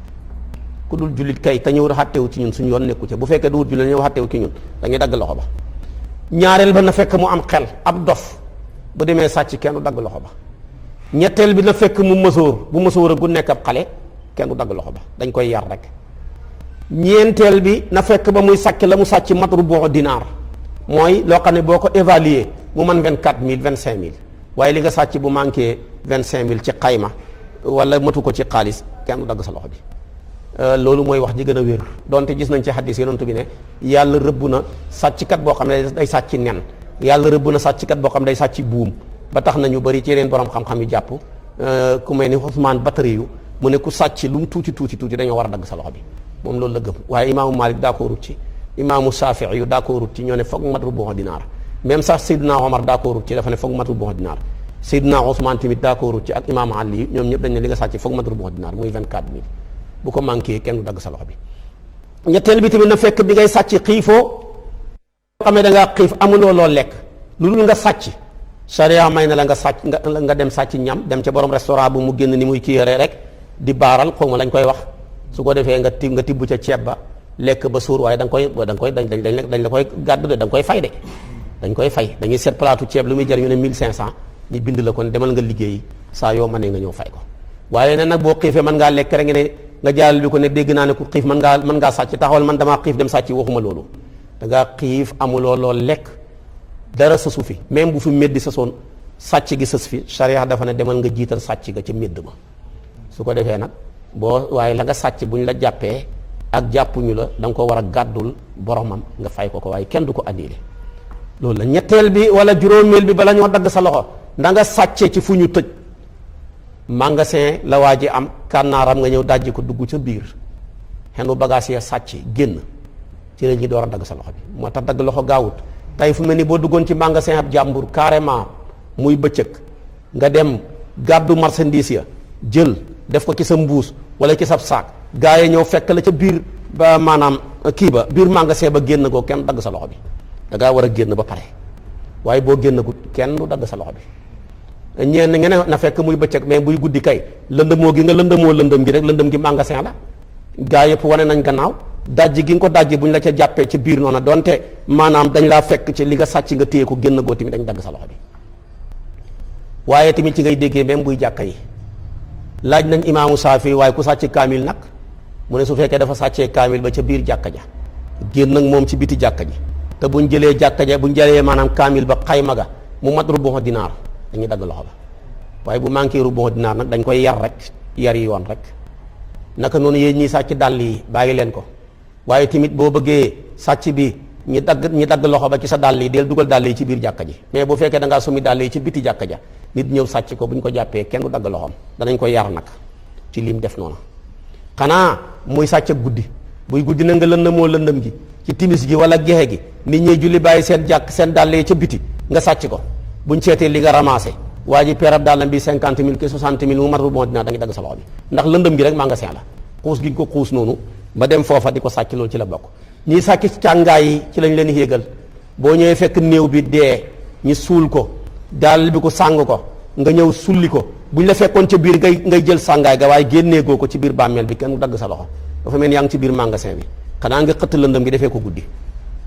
S2: ku dul jullit kay te ñëw xàttewu ci ñun suñu yoon nekku ca bu fekkee du wut jullit ñëw xàttewu ci ñun dañuy dagg loxo ba. ñaareel ba na fekk mu am xel ab dof bu demee sàcc kenn du dagg loxo ba. ñetteel bi na fekk mu mësoor bu mësoor gu nekk ab xale kenn du dagg loxo ba dañ koy yar rek. ñeenteel bi na fekk ba muy sàcc la mu sàcc matru boo dinaar mooy loo xam ne boo ko évaluer mu mën 24000 25000 waaye li nga sàcc bu manqué 25000 ci xayma wala matu ko ci xaalis kenn du dagg sa loxo bi. loolu mooy wax ji gën a wér donte gis nañ ci xaddis yonent bi ne yàlla rëbb na sàcckat boo xam ne day sàcc nen yàlla rëbb na sàcckat boo xam ne day sàcc buum ba tax na ñu bëri ci yeneen borom xam-xam yi jàpp ku mel ni Usmaan Batari yu mu ne ku sàcc lu mu tuuti dañoo war a dagg sa loxo bi moom loolu la gëm. waaye imaamu Malik daa ko rut ci imaamu Saafi'i yu daa ko rut ci ñoo ne foog mat rubu dinaar même sax Seydina Omar daa ko rut ci dafa ne foog mat rubu dinaar Seydina Usmaan tamit daa ko rut ci ak imaamu Ali ñoom ñëpp dañ ne li nga sàcc foog mat rubu dinaar muy 24000 bu ko manqué kenn du dagg sa loxo bi. ñetteel bi tamit na fekk bi ngay sàcc xiifoo xam ne da ngaa xiif amuloo loo lekk lu dul nga sàcc charia may na la nga sàcc nga dem sàcc ñam dem ca borom restaurant bu mu génn ni muy kiyéree rek di baaral xaw ma lañ koy wax su ko defee nga tibb ca ceeb ba lekk ba suur waaye dañ la koy gàddu de da nga koy fay de dañ koy fay dañuy seet plaatu ceeb lu muy jar ñu ne 1500 ñu bind la kon demal nga liggéey saa yoo mënee nga ñëw fay ko waaye ne nag boo xiifee mën ngaa lekk rek nga jàll bi ko ne dégg naa ne ku xiif mën ngaa sàcc taxawal man damaa xiif dem sàcc waxuma loolu da ngaa xiif amuloo lool lekk dara sësu fi même bu fi méddi sasoon sàcc gi sës fi charia dafa ne demal nga jiital sàcc ga ca médd ma su ko defee nag waaye la nga sàcc bu ñu la jàppee ak jàppuñu la da nga ko war a gàddul boromam nga fay ko waaye kenn du ko annulé loolu la. ñetteel bi wala juróomeel bi bala ñoo dagg sa loxo da nga sàccee ci fu ñu tëj magasin la waa ji am kànnaaram nga ñëw dajji ko dugg ca biir xenu bagage ya sàcc génn ci la ñuy door a dagg sa loxo bi moo tax dagg loxo gaawut tey fu mel ni boo duggoon ci magasin ab jàmbur carrément muy bëccëg nga dem gàddu marchandise ya jël def ko ci sa mbuus wala ci sa saak gaa yi ñëw fekk la ca biir ba maanaam biir magasin ba génn ko kenn dagg sa loxo bi da ngaa war a génn ba pare waaye boo génn gut kenn du dagg sa loxo bi ñenn ngeen na fekk muy bëccëg mais buy guddi kay lëndëmoo gi nga lëndëm gi rek lëndëm gi magasin la gaa yëpp wane nañ gannaaw dajji gi nga ko dajji bu ñu la ca jàppee ci biir noonu donte maanaam dañ laa fekk ci li nga sàcc nga téye ko génn goo tamit dañ dagg sa loxo bi waaye tamit ci ngay déggee même buy jàkka yi laaj nañ imaamu Saafi waaye ku sàcc kaamil nag mu ne su fekkee dafa sàccee kaamil ba ca biir jàkka ja génn nag moom ci biti jàkka ji te buñ jëlee jàkka ja buñ jëlee maanaam kaamil ba xayma ga mu mat rubu dinaar dañuy dagg loxo ba waaye bu manqué rubu dinaar nag dañ koy yar rek yar yi yoon rek naka noonu yéen ñiy sàcc dàll yi bàyyi leen ko waaye tamit boo bëggee sàcc bi ñi dagg loxo ba ci sa dàll yi del dugal dàll yi ci biir jàkka ji mais bu fekkee da ngaa sumi dàll yi ci biti jàkka ja nit ñëw sàcc ko bu ñu ko jàppee kenn du dagg loxoom danañ ko yar nag ci lim def noonu xanaa muy sàcc ak guddi buy guddi na nga lëndëmoo lëndëm gi ci timis gi wala gexe gi nit ñi julli bàyyi seen dàll yi ca biti nga sàcc ko buñ seetee li nga ramassé waa ji peerab dàllam bi 50 000 ki 60 000 mu mat bon dinaa da ngay dagg sa loxo bi ndax lëndëm gi rek magasin la xuus gi ko xuus noonu ba dem foofa di ko sàcc loolu ci la bokk ñiy sàcc ci càngaay yi ci lañ leen yéegal boo ñëwee fekk néew bi dee ñi suul ko dàll bi ko sàng ko nga ñëw sulli ko buñ la fekkoon ca biir ngay jël sàngaay ga waaye génneegoo ko ci biir bàmmeel bi kenn du dagg sa loxo dafa mel ni yaa ngi ci biir magasin bi xanaa nga xëtt lëndëm gi defee ko guddi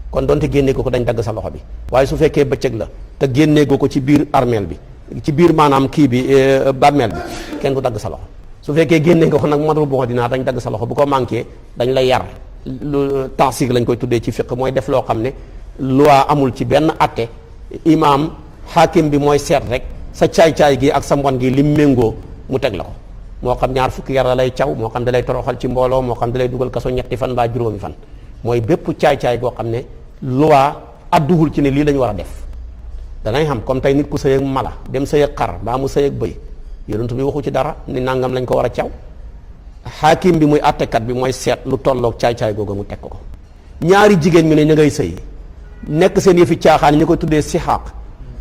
S2: kon donte génneegoo ko dañ dagg sa loxo bi waaye su fekkee bëccëg la te génneegoo ko ci biir armeel bi ci biir maanaam kii bi bàmmeel bi kenn du dagg sa loxo su fekkee génne nga ko nag madru boo dinaa dañ dagg sa loxo bu ko manqué dañ la yar lu tansig lañ koy tuddee ci fiq mooy def loo xam ne loi amul ci benn atte imaam hakim bi mooy seet rek sa caay-caay gi ak sa mbon gi lim méngoo mu teg la ko moo xam ñaar fukki yar la lay caw moo xam da lay toroxal ci mbooloo moo xam da lay dugal kaso 7 fan mbaa juróomi fan mooy bépp caay-caay goo xam ne loi adduwul ci ne lii lañ war a def danañ xam comme tey nit ku sëy ak mala dem sëy ak xar mbaa mu sëy ak bëy yonent bi waxu ci dara ni nangam lañ ko war a caw xaakim bi muy àttekat bi mooy seet lu tolloog caay-caay googu mu teg ko ñaari jigéen ñu ne ñu ngay sëy nekk seen yëfi caaxaan ñu koy tuddee sixaaq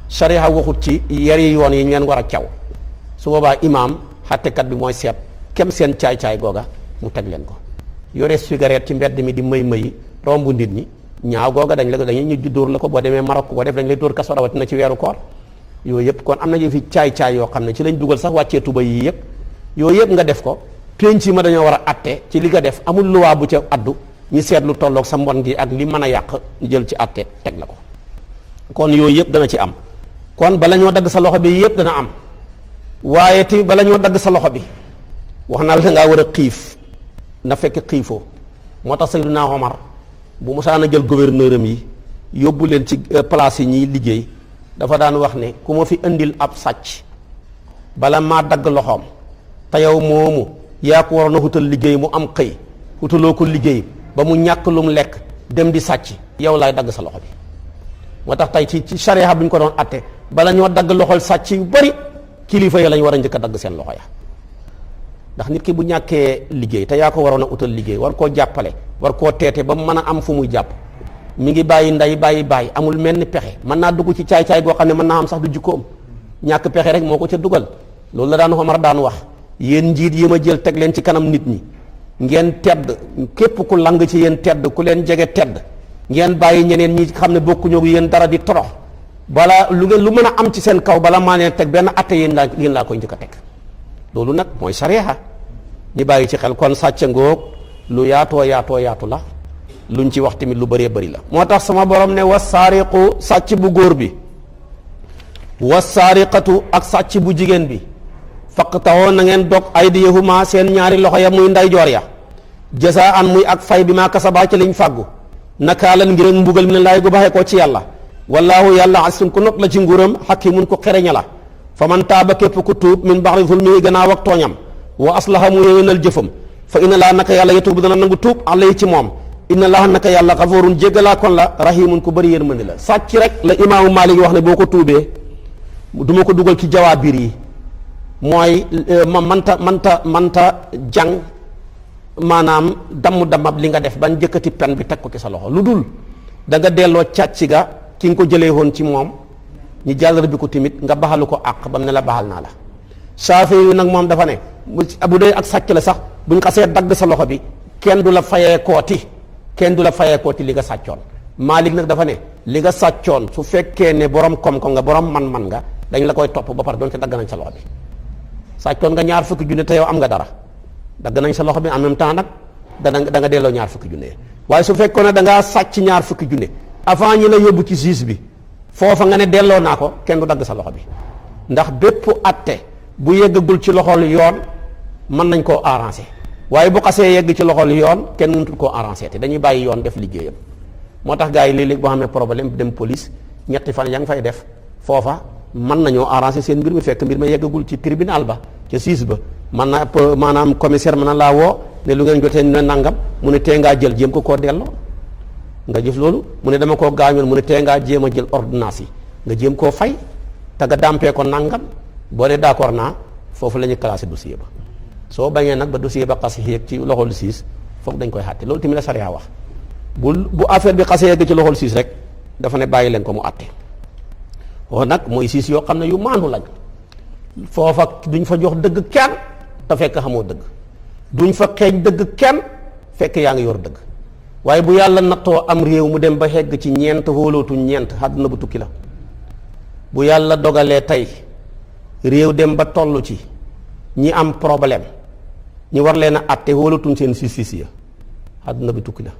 S2: sharia waxut ci yari yoon yi ñu leen war a caw su boobaa imaam àttekat bi mooy seet kem seen caay-caay googa mu teg leen ko yore cigarette ci mbedd mi di mëy rombu nit ñi ñaaw googa dañuy ñu dóor la ko boo demee Maroc ko def dañ lay dóor kaso rawatina ci weeru koor yooyu yëpp kon am na yëfi caay-caay yoo xam ne ci lañ dugal sax wàccee tuba yii yëpp yooyu yëpp nga def ko penc ma dañoo war a atte ci li nga def amul luwaa bu ca addu ñu seet lu tolloog sa mbon gi ak li mën a yàq jël ci atte teg la ko kon yooyu yëpp dana ci am kon bala ñoo dagg sa loxo bi yëpp dana am waaye ti bala ñoo dagg sa loxo bi wax naa la dangaa war a xiif na fekk xiifoo moo tax Sayyiduna Omar bu musaana jël gouverneur am yi yóbbu leen ci place yi ñiy liggéey dafa daan wax ne ku ma fi indil ab sàcc bala maa dagg loxoom te yow moomu yaa ko waroon a xutal liggéey mu am xëy xutaloo ko liggéey ba mu ñàkk lu mu lekk dem di sàcc yow laay dagg sa loxo bi moo tax tey ci charia bu ñu ko doon atte bala ñoo dagg loxol sàcc yu bari kilifa ya lañ war a njëkk a dagg seen loxo ya ndax nit ki bu ñàkkee liggéey te yaa ko waroon a utal liggéey war koo jàppale war koo teete ba mu mën a am fu muy jàpp mi ngi bàyyi nday bàyyi amul mel ni pexe mën naa dugg ci caay-caay goo xam ne mën naa am sax du jikkoom ñàkk pexe rek moo ko ca dugal loolu la daan Omar daan wax yéen njiit yi ma jël teg leen ci kanam nit ñi ngeen tedd képp ku lang ci yéen tedd ku leen jege tedd ngeen bàyyi ñeneen ñi xam ne bokkuñu ak yéen dara di torox bala lu mën a am ci seen kaw bala maa leen teg benn atte yéen laa koy njëkk a teg loolu nag mooy sariya ñi bàyyi ci xel kon sàcc ngoog lu yaatoo yaatu la luñ ci wax tamit lu bëree bëri la moo tax sama borom ne wasaariqu sàcc bu góor bi wasaariqatu ak sàcc bu jigéen bi faqta'u na ngeen dog aydiyahuma seen ñaari loxo ya muy ndeyjoor ya jazaa'an muy ak fay bi maa kasabaa ci liñ fàggu nakaalan ngir ak mbugal mi ne laay gu baxee ko ci yàlla wallaahu yàlla asun ku not la ci nguuram hakiimun ku xereña la fa man taaba képp ku tuub min ba'di zulmihi gannaaw ak tooñam wa aslaha mu yéwénal jëfam fa inna laa naka yàlla yatuubu dana nangu tuub alayhi ci moom inna laa naka yàlla xafoorun jéggalaa kon la rahimun ku bëri yërmande la sàcc rek la imaamu Maalik wax ne boo ko tuubee duma ko dugal ci jawaabir yi mooy manta jàng maanaam damm-damab li nga def ban jëkkati pen bi teg ko ci sa loxo lu dul da nga delloo càcc ga ki nga ko jëlee woon ci moom ñi jàllar bi ko timit nga baxalu ko àq bam ne la baxal naa la Saafi yu nag moom dafa ne bu dee ak sàcc la sax buñ xasee dagg sa loxo bi kenn du la fayee kooti li nga sàccoon Maalik nag dafa ne li nga sàccoon su fekkee ne borom kom-kom nga borom man-man nga dañ la koy topp ba pare doon te dagg nañ sa loxo bi sàccoon nga ñaar fukki junne te yow am nga dara dagg nañ sa loxo bi en même temps nag da nga delloo ñaar fukki junne waaye su fekkoon ne da ngaa sàcc ñaar fukki junne avant ñi la yóbbu ci juge bi foofa nga ne delloo naa ko kenn du dagg sa loxo bi ndax bépp atte bu yeggagul ci loxol yoon mën nañ koo arranger waaye bu xasee yegg ci loxol yoon kenn mënutul koo arranger te dañuy bàyyi yoon def liggéeyam moo tax gars yi léeg-léeg boo xam ne problème dem police ñetti fan yaa ngi fay def foofa mën nañoo arranger seen mbir mi fekk mbir ma yeggagul ci tribunal ba ca siis ba man na maanaam commissaire mën na laa woo ne lu ngeen jotee ne nangam mu ne tee ngaa jël jéem koo delloo nga jëf loolu mu ne dama koo gaañoon mu ne tee ngaa jéem a jël ordonnance yi nga jéem koo fay te nga dàmpee ko nangam boo dee d'accord naa foofu la ñuy classé dossier ba soo bañee nag ba dossier ba xas yéeg ci loxol siis foofu dañ koy xàtte loolu tamit la sariya wax bu affaire bi xasee yegg ci loxol siis rek dafa ne bàyyi leen ko mu àtte wax nag mooy siis yoo xam ne yu maandu lañ foofa duñ fa jox dëgg kenn te fekk xamoo dëgg duñ fa xeeñ dëgg kenn fekk yaa ngi yor dëgg waaye bu yàlla nattoo am réew mu dem ba xegg ci ñeent wóolootuñ ñeent àdduna bu tukki la bu yàlla dogalee tey réew dem ba toll ci ñi am problème ñi war leen a àtte wóolootuñ seen siis ya àdduna bi tukki la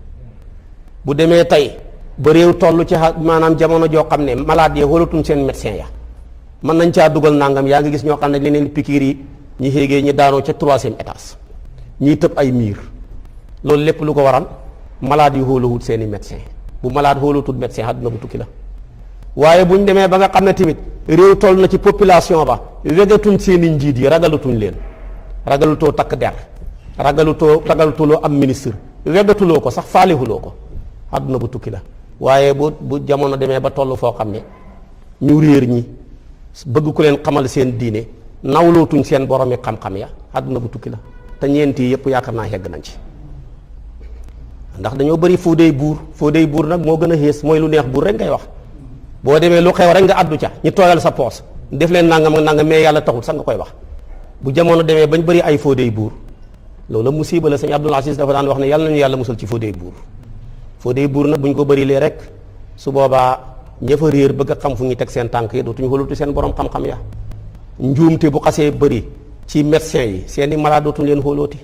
S2: bu demee tey ba réew toll ci maanaam jamono joo xam ne malade yi wóolootuñ seen médecin ya mën nañ caa dugal nangam yaa ngi gis ñoo xam ne leneen pikiir yi ñi xéegee ñi daanoo ca 3e étage ñiy tëb ay miir loolu lépp lu ko waral malade yu xóolawut seen i médecin bu malade xóolawutut médecin àdduna bu tukki la waaye buñ demee ba nga xam ne tamit réew toll na ci population ba wegatuñ seen i njiit yi ragalutuñ leen ragalutoo takk der ragalutuloo am ministre wegatuloo ko sax faalihuloo ko àdduna bu tukki la waaye bu jamono demee ba toll foo xam ne ñu réer ñi bëgg ku leen xamal seen diine nawlootuñ seen boromi xam-xam ya àdduna bu tukki la te ñeenti yëpp yaakaar naa yegg nañ ci ndax dañoo bëri fóodey buur nag moo gën a xées mooy lu neex buur rek ngay wax boo demee lu xew rek nga addu ca ñu tooyal sa poos def leen nangam ak nangam mais yàlla taxul sax nga koy wax bu jamono demee bañ bëri ay fóodey buur loolu musiba la sëñ Abdul Aziz dafa daan wax ne yàlla nañu yàlla musal ci fóodey buur nag buñ ko bëri lee rek su boobaa ña fa réer bëgg a xam fu ñuy teg seen tànk yi dootuñu xóolutu seen borom xam-xam ya njuumte bu xasee bëri ci médecin yi seen i malade dootuñu leen xóolooti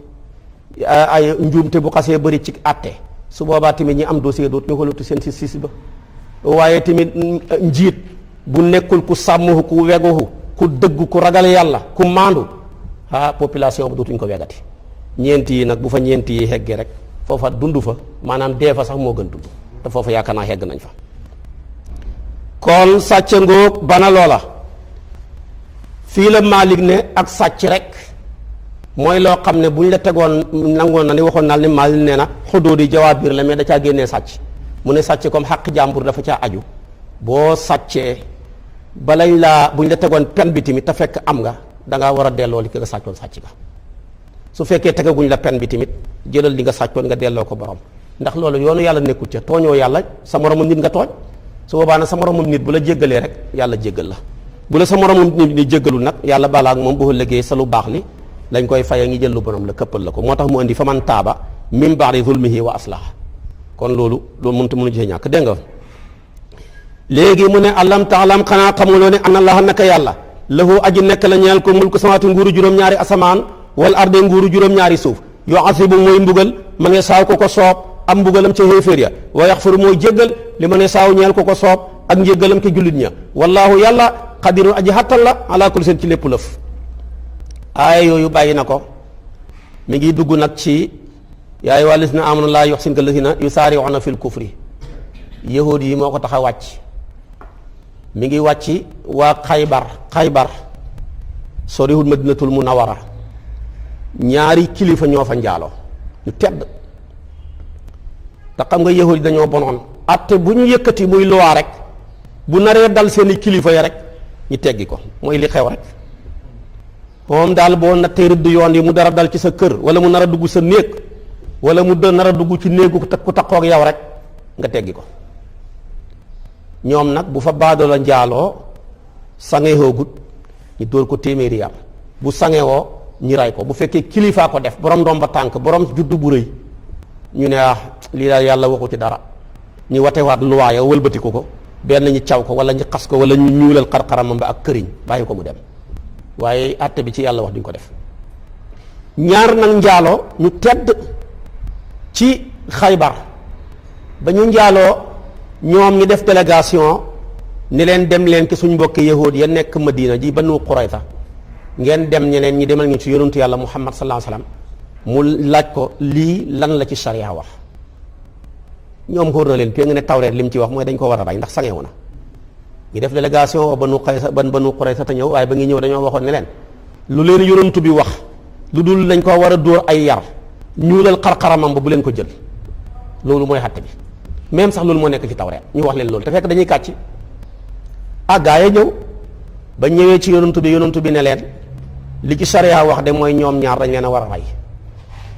S2: ay njuumte bu xasee bëri ci àtte su boobaa tamit ñi am dossier dootuñu xóolooti seen si ba waaye tamit njiit bu nekkul ku sàmmuhu ku weguhu ku dëgg ku ragal yàlla ku maandu population bu dootuñu ko wegati ñeenti yi nag bu fa ñeenti yi heggee rek foofa dund fa maanaam dee fa sax moo gën dund te foofa yaakaar naa hegg nañ fa kon sàcc ngoog bana loola fii la Maalik ne ak sàcc rek mooy loo xam ne bu ñu la tegoon nangoon na ni waxoon naa ne Maalik nee na xuduudi jawaabir la mais da caa génnee sàcc mu ne sàcc comme xaq jàmbur dafa caa aju boo sàccee balañ laa bu ñu la tegoon pen bi tamit te fekk am nga dangaa war a delloo li nga sàccoon sàcc ga su fekkee tegaguñ la pen bi tamit jëlal li nga sàccoon nga delloo ko borom ndax loolu yoonu yàlla nekkul ca tooñoo yàlla sa moromam nit nga tooñ su boobaa nag sa moromam nit bu la jéggalee rek yàlla jéggal la bu la sa moromam nit ni jéggalul nag yàlla balaa ak moom boo liggéey sa lu baax li dañ koy fay ngi jël lu borom la këppal la ko moo tax mu indi fa man taaba min ba'di zulmihi wa aslaha kon loolu mënu ci ñàkk dégg nga léegi mu ne alam taalam xanaa xamuloo ne anna allaha naka yàlla lahu aji nekk la ñeel ko mulku samawaati nguuru juróom-ñaari asamaan wal arde nguuru juróom-ñaari suuf yu'azibu mooy mbugal ma ne saaw ko soob am mbugalam ca xéeféer ya wa yaxfiru mooy jéggal li ma ne saaw ñeel ko soob ak njéggalam ca jullit ña wallaahu yàlla qadirun aji xattal la ala kulli seen ci lépp lëf aaya yooyu bàyyi na ko mi ngi dugg nag ci yaa ayyuhaa llaziina aamanu laa yuhzinka llaziina yusaari'uuna fil kufri yahuud yi moo ko tax a wàcc mi ngi wàcc waa xaybar soriwul madinatul munawara ñaari kilifa ñoo fa njaaloo ñu tedd te xam nga yahuud yi dañoo bonoon atte bu ñu yëkkati muy luwaa rek bu naree dal seeni kilifa ya rek ñu teggi ko mooy li xew rek moom daal boo nattee rëdd yoon yi mu dara dal ci sa kër wala mu nar a dugg sa néeg wala mu nar a dugg ci néegu ku takkook yow rek nga teggi ko ñoom nag bu fa baadoo la njaaloo sangewoo gut ñu dóor ko téeméeri yar bu sangewoo ñi ray ko bu fekkee kilifaa ko def borom ndomba tànk borom juddu bu rëy ñu ne lii daal yàlla waxu ci dara ñu watewaat luwaaya wëlbatiku ko benn ñi caw ko wala ñu xas ko wala ñu ñuulal xar-xaramam ba ak këriñ bàyyi ko mu dem waaye àtte bi ci yàlla wax duñ ko def ñaar nag njaaloo ñu tedd ci xaybar ba ñu njaaloo ñoom ñu def délégation ni leen dem leen ci suñ mbokki yahuud ya nekk Madina ji Banu Qurayza ngeen dem ñeneen ñi demal ñu ci yonentu yàlla Muhammad sallallahu alayhi wasallam mu laaj ko lii lan la ci sharia wax ñoom xóor na leen pé nga ne tawreet li mu ci wax mooy dañ ko war a rey ndax sangewu na ñu def délégation Banu Qurayza te ñëw waaye ba ngi ñëw dañoo waxoon ne leen lu leen yonentu bi wax lu dul dañ ko war a dóor ay yar ñuulal xar-xaramam ba bu leen ko jël loolu mooy xatte bi même sax loolu moo nekk ci tawreet ñu wax leen loolu te fekk dañuy kàcc gaa yi ñëw ba ñëwee ci yonantu bi ne leen li ci sariya wax de mooy ñoom ñaar dañ leen a war a rey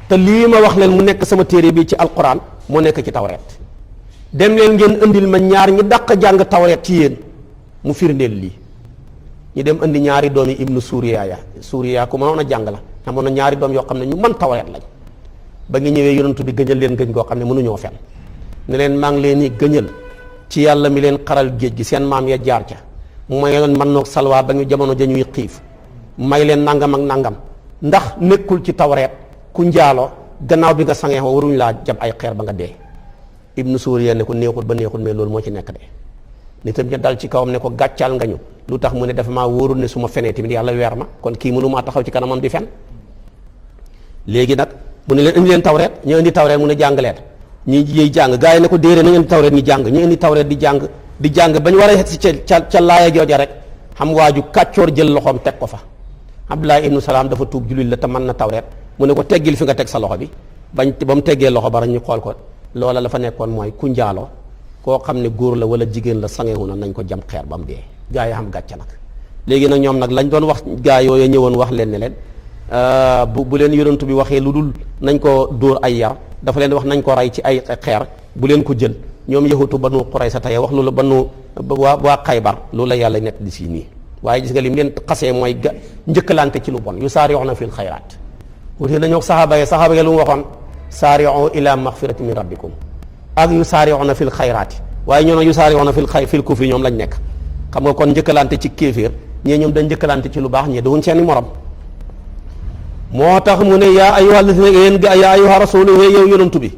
S2: te lii ma wax leen mu nekk sama téere bi ci alquran moo nekk ci tawreet dem leen ngeen indil ma ñaar ñi dàq jàng tawreet ci yéen mu firndeel lii ñu dem indi ñaari doomi ibnu Suuriya ku mënoon a jàng la amoon na ñaari doom yoo xam ne ñu mën tawreet lañ ba nga ñëwee yonantu bi gëñal leen gëñ koo xam ne mënuñoo fen ne leen maa ngi leen di gëñal ci yàlla mi leen xaral géej gi seen maam ya jaar ca may leen man noog salwaa ba ñu jamono ja ñuy xiif may leen nangam ak nangam ndax nekkul ci tawreet ku njaaloo gannaaw bi nga sangee ko waruñ laa jam ay xeer ba nga dee ibnu Suuriya ne ko neexul ba neexul mais loolu moo ci nekk de nitam ña dal ci kawam ne ko gàccaal nga ñu lu tax mu ne dafa maa wóorul ne su ma fenee tamit yàlla weer ma kon kii mënu maa taxaw ci kanamam di fen léegi nag mu ne leen indi leen tawreet ñu indi tawreet mu ne jàngaleet ñi yiy jàng gaa yi ne ko déere nañ indi tawreet ñi jàng ñu indi tawreet di jàng ba ñu war a xet si ca laaya jooja rek xam waaju kàccoor jël loxoom teg ko fa Abdullah ibnu Salaam dafa tuub jullit la te mën na tawreet mu ne ko teggil fi nga teg sa loxo bi ba mu teggee loxo bara ñu xool ko loola la fa nekkoon mooy ku njaaloo koo xam ne góor la wala jigéen la sangewu na nañ ko jam xeer ba mu dee gaa yi xam gàcce nag léegi nag ñoom nag lañ doon wax gaa yooyu ñëwoon wax leen ne leen bu leen yonantu bi waxee lu dul nañ ko dóor ay yar dafa leen wax nañ ko rey ci ay xeer bu leen ko jël ñoom yahutu Banu Qurayza tey wax loolu waa Xaybar loolu la yàlla nekk di si nii waaye gis nga lim leen xasee mooy njëkkalante ci lu bon yusaari'uuna fil xayraat wute nañoo saxaaba yi lu mu waxoon saari'u ila maxfirati min rabbikum ak yusaari'uuna fil xayraati waaye ñoo ne yusaari'uuna fil kufri ñoom lañ nekk xam nga kon njëkkalante ci kéeféer ñee ñoom dañ njëkkalante ci lu baax ñee dawuñ seeni morom moo tax mu ne yaa ayyuha llazina yaa ayyuha rasulu yow yonantu bi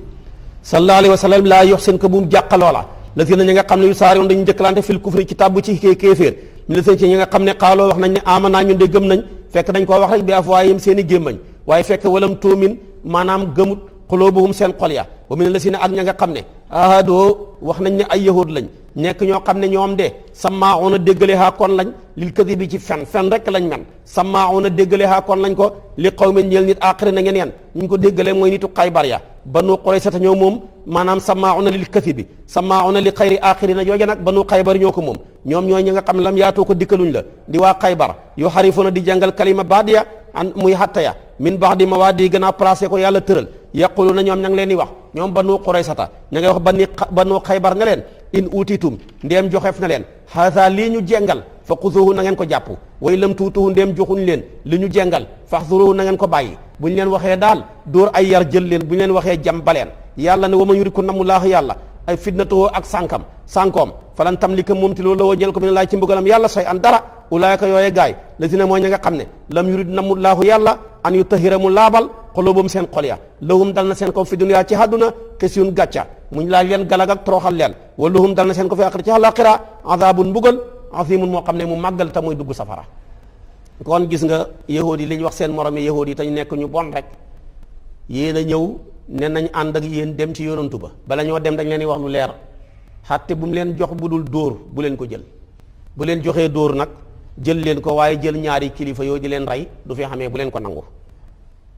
S2: sallallahu alayhi wa sallam laa yuhsinka bu mu jàqaloo la lazina ñi nga xam ne yusaari'uuna dañu njëkkalante fil kufri ci tàbbu ci kéeféer ñu la seen ci ñi nga xam ne xaaloo wax nañ ne amanaa ñun de gëm nañ fekk dañ koo wax rek bi afwaahihim seen i gémmañ waaye fekk walam tuumin maanaam gëmut quluubuhum seen xol ya wa mina llazina ak ña nga xam ne ahadoo wax nañ ne ay yahud lañ nekk ñoo xam ne ñoom de sammaa'uuna déggale haa kon lañ lil kadibi ci fen rek lañ men sammaa'uuna déggale haa kon lañ ko li qawmin ñeel nit aaxiri na ngeen ñu ko déggalee mooy nitu Xaybar ya Banu Qurayza ñoo moom maanaam sammaa'uuna lil kadibi sammaa'uuna li xayri aaxiri na jooja nag Banu Xaybar ñoo ko moom ñoom ñooy ñi nga xam ne lam yaatoo ko dikkaluñ la di waa Xaybar yu xarifuuna di jàngal kalima baadiya an muy xatta ya min ba'di mawaadi gën a placé ko yàlla tëral yaquluna ñoom ña ngi leen di wax ñoom Banu Qurayza ña ngay wax Banu Xaybar ne leen in utitum ndéem joxeef na leen haasa lii ñu jengal fa xuzuhu na ngeen ko jàpp way lam tuutuhu ndéem joxuñ leen li ñu jengal faxzuruhu na ngeen ko bàyyi bu ñu leen waxee daal dóor ay yar jël leen bu ñu leen waxee jam baleen yàlla ne wa man yuriku namulaahu yàlla ay fitnatuhu ak sànkoom falan tamlika moom ti loolu la woo ñeel ko mi ne laay ci mbugalam yàlla say an dara ulaayka yooye gaay la si ne mooy ña nga xam ne lam yurid namulaahu yàlla an yu tahira mu laabal xulubum seen xol ya lahum dal na seen ko fi duniyaa ci àdduna xisyun gàcca muñ laaj leen galag ak toroxal leen wa lahum dal na seen ko fi aaxira ci àllaaxira azaabun mbugal azimun moo xam ne mu màggal te mooy dugg safara kon gis nga yahuud yi li ñu wax seen morom yi yahuud yi te ñu nekk ñu bon rek yéen a ñëw ne nañ ànd ak yéen dem ci yonantu ba bala ñoo dem dañ leen di wax lu leer xatte bu mu leen jox bu dul dóor bu leen ko jël bu leen joxee dóor nag jël leen ko waaye jël ñaari kilifa yoo di leen rey du fi xamee bu leen ko nangu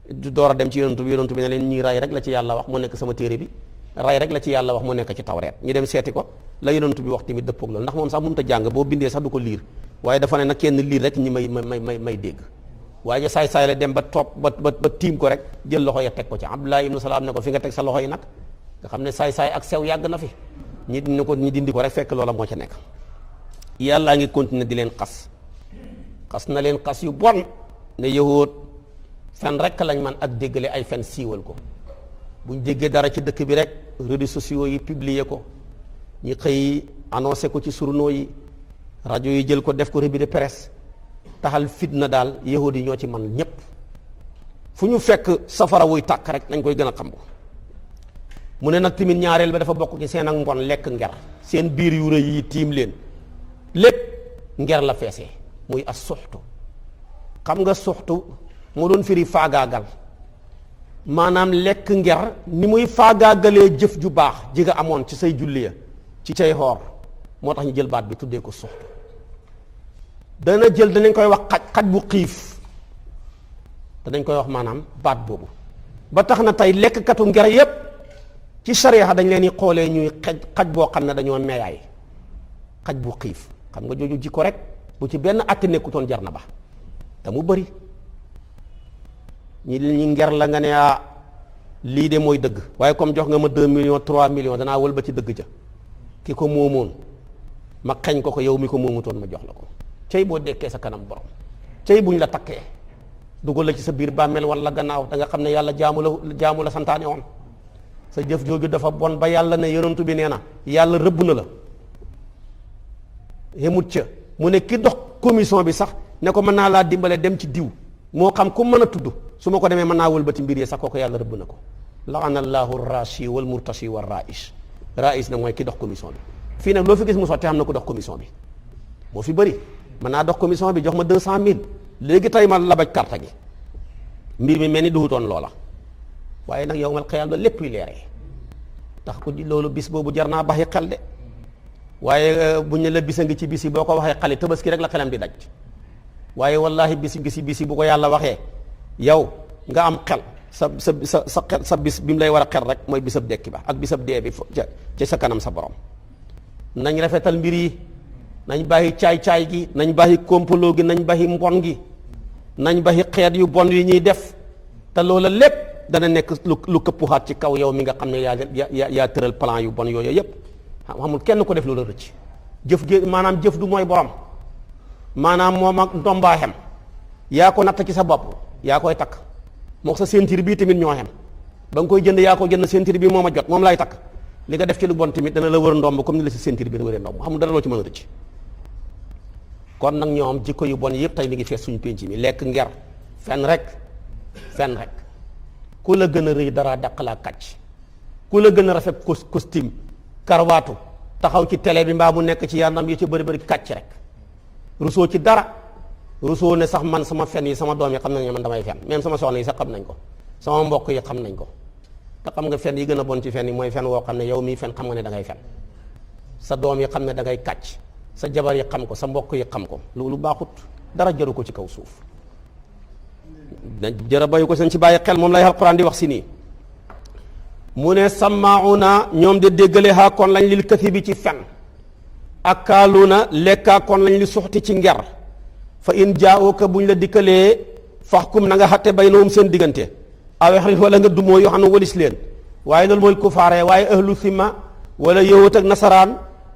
S2: du door a dem ci yonantu bi ne leen ñii rey rek la ci yàlla wax mu nekk sama téere bi rey rek la ci yàlla wax mu nekk ci tawreet ñu dem seeti ko la yonantu bi wax tamit dëppoog loolu ndax moom sax mënut a jàng boo bindee sax du ko liir waaye dafa ne nag kenn liir rek ñi may dégg waaye ja saay-saay la dem ba topp ba tiim ko rek jël loxo ya teg ko ci Abdullah ibnu Salaam ne ko fi nga teg sa loxo yi nag nga xam ne saay-saay ak sew yàgg na fi ñi ne ko ñi dindi ko rek fekk loola moo ca nekk yàllaa ngi continuer di leen xas na leen xas yu bon ne yahuud fen rek lañ man ak déggale ay fen siiwal ko buñ déggee dara ci dëkk bi rek réseaux sociaux yi publier ko ñi xëy annoncé ko ci journaux yi rajo yi jël ko def ko revue de presse taxal fitna daal yahuud yi ñoo ci man ñépp fu ñu fekk safara wuy tàkk rek nañ koy gën a xam ko mu ne nag tamit ñaareel ba dafa bokk ci seen ak mbon lekk nger seen biir yu rëy yi tiim leen lépp nger la feesee muy as suxtu xam nga suxtu moo doon firi faagaagal maanaam lekk nger ni muy faagaagalee jëf ju baax ji nga amoon ci say julli ya ci say xoor moo tax ñu jël baat bi tuddee ko suxtu danañ koy wax xaj bu xiif danañ koy wax maanaam baat boobu ba tax na tey lekkkatu nger yépp ci sariya dañ leen di xoolee ñuy xaj boo xam ne dañoo meeyaay xaj bu xiif xam nga jooju jikko rek bu ci benn atti nekkutoon jar na ba te mu bëri ñi nger la nga ne lii de mooy dëgg waaye comme jox nga ma 2 millions 3 millions danaa wël ba ci dëgg ja ki ko moomoon ma xeñ ko yow mi ko moomutoon ma jox la ko cey boo dekkee sa kanam borom cey buñ la takkee dugal la ci sa biir bàmmeel wala gannaaw da nga xam ne yàlla jaamu la santaane woon sa jëf jooju dafa bon ba yàlla ne yonentu bi nee na yàlla rëbb na la yemut ca mu ne ki dox commission bi sax ne ko mën naa laa dimbale dem ci diw moo xam ku mën a tudd su ma ko demee mën naa wëlbati mbir yi sax kooku yàlla rëbb na ko laana allahu rashi wal murtashi wa rais nag mooy ki dox commission bi fii nag loo fi gis mu sotti xam na ko dox commission bi moo fi bëri mën naa dox commission bi jox ma 200,000 léegi tey ma labaj carte gi mbir mi mel ni duhutoon loola waaye nag yow mal xëyal ba lépp yu leeree tax ku loolu bis boobu jar naa baxi xel de waaye buñ ne la bisa ngi ci bis yi boo ko waxee xale tabaski rek la xelam di daj waaye wallahi bisi bu ko yàlla waxee yow nga am xel sa bis bi mu lay war a xel rek mooy bisab dekki ba ak bisab dee bi ca sa kanam sa borom nañ rafetal mbir yi nañ bàyyi caay-caay gi nañ bàyyi kompaloo gi nañ bàyyi mbon gi nañ bàyyi xeet yu bon yi ñuy def te loola lépp dana nekk lu këppuxaat ci kaw yow mi nga xam ne yaa tëral plan yu bon yooyu yépp xamul kenn ko def loola rëcc jëf gi maanaam jëf du mooy borom maanaam moom ak ndombaa xem yaa ko natt ci sa bopp yaa koy takk moo sa ceinture bii tamit ñoo xem ba nga koy jënd yaa ko jënd ceinture bii moom a jot moom lay takk li nga def ci lu bon tamit dana la wër ndomb comme ni la si ceinture bi wëree ndomb xamul dara loo ci mën a rëcc kon nag ñoom jikko yu bon yëpp tey mi ngi fees suñu pénc mi lekk nger fen rek ku la gën a rëy dara dàq laa kàcc ku la gën a rafet costume karwaatu taxaw ci télé bi mbaa mu nekk ci yàndam yi ci bëri kàcc rek rusoo ci dara rusoo ne sax man sama fen yi sama doom yi xam nañ ne man damay fen même sama soxna yi sax xam nañ ko sama mbokk yi xam nañ ko te xam nga fen yi gën a bon ci fen yi mooy fen woo xam ne yow mii fen xam nga ne da ngay fen sa doom yi xam ne da ngay kàcc sa jabar yi xam ko sa mbokk yi xam ko loolu baaxut dara jaru ko ci kaw suuf jërë bayu ko seen ci bàyyi xel moom lay alquran di wax si nii mu ne sammauna ñoom de déggale haa kon lañ lil kasi bi ci fen ak kaaluuna lekkaa kon lañ li suxti ci nger fa in jaa'uka buñ la dikkalee faxkum na nga xatte baynahum seen diggante awexrit wala nga dumoo yoo xam ne walis leen waaye loolu mooy kufaare waaye ahlu simma wala yahut ak nasaraan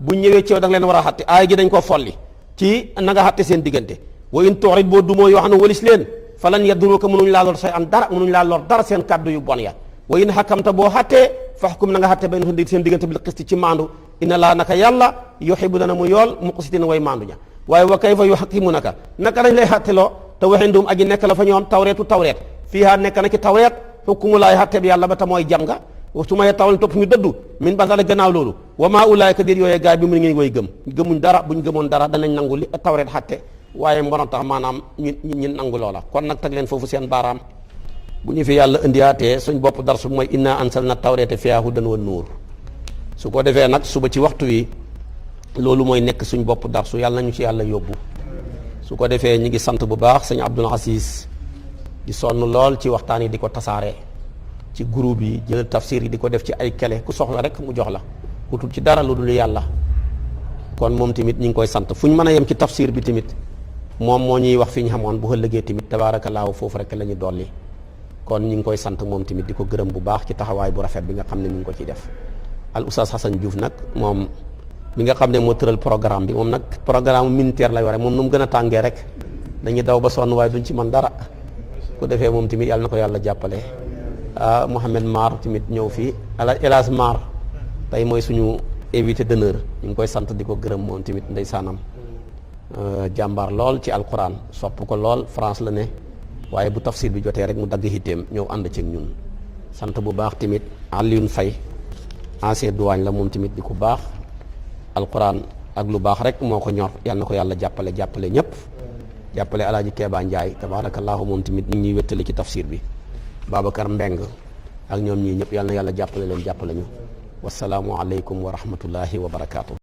S2: bu ñëwee ci yow da nga leen war a xatte aaya ji dañ ko folli ci na nga xatte seen diggante wa in tu'rid boo dumoo yoo xam ne walis leen falan yadruka mënuñ laa lor say an dara mënuñ laa lor dara seen kàddu yu bon ya wa in xakamta boo xattee faxkum na nga xatte baynahum seen diggante bil qisti ci maandu inna laa naka yàlla yuhibbu dana mu yool muqsitina way maandu ña waaye wa kayfa yuhakkimunaka naka lañ lay xatteloo te waxindum aji nekk la fa ñoom tawreet fiihaa nekk na ci tawreet xukmu laay xatte bi yàlla ba ta mooy jam nga su ma tawal topp ñu dëddu min ba dala gannaaw loolu wa maa ulaayka déet yooyee gaay bi mu ngi way gëmuñ dara buñ gëmoon dara danañ nangu li tawreet xatte waaye mbono tax maanaam ñu nangu loola kon nag teg leen foofu seen baaraam bu ñu fi yàlla indiwaatee suñ bopp darsu mooy inna anzalna tawreeta fiihaa hudan wa nuur su ko defee nag suba ci waxtu wi loolu mooy nekk suñ bopp darsu yàlla nañu ci yàlla yóbbu su ko defee ñi ngi sant bu baax sëñ Abdul Aziz di sonn lool ci waxtaan yi di ko tasaare ci groupe yi jël tafsir yi di ko def ci ay kele ku soxla rek mu jox la utul ci dara lu dul yàlla kon moom tamit ñi ngi koy sant fu ñu mën a yem ci tafsir bi tamit moom moo ñuy wax fi ñu xamoon bu ëllëgee tamit tabaarakallaahu foofu rek la ñu dolli kon ñi ngi koy sant moom tamit di ko gërëm bu baax ci taxawaay bu rafet bi nga xam ne mi ngi ko ciy def al oustaz Hassan Diouf nag moom mi nga xam ne moo tëral programme bi moom nag programme militaire lay ware moom nu mu gën a tàngee rek dañuy daw ba sonn waaye duñ ci mën dara ko defee moom tamit yàlla na ko yàlla jàppale Mouhamed Mar tamit ñëw fii Elas Mar tey mooy suñu invité d'honneur ñu ngi koy sant di ko gërëm moom tamit ndeysaanam jàmbaar lool ci alquran sopp ko lool France la ne waaye bu tafsir bi jotee rek mu dagg hitteem ñëw ànd ci ñun sant bu baax tamit Alioune Faye ancien douane la moom tamit di ko baax alquran ak lu baax rek moo ko ñor yal na ko yàlla jàppale ñëpp jàppale alaaji Keeba Njaay tabaarakallaahu moom tamit ñu ngi ñuy wéttali ci tafsir bi Babacar Mbeng ak ñoom ñii ñëpp yal na yàlla jàppale leen jàppale ñu wasalaamu aleykum wa rahmatullahi wa barakaatu.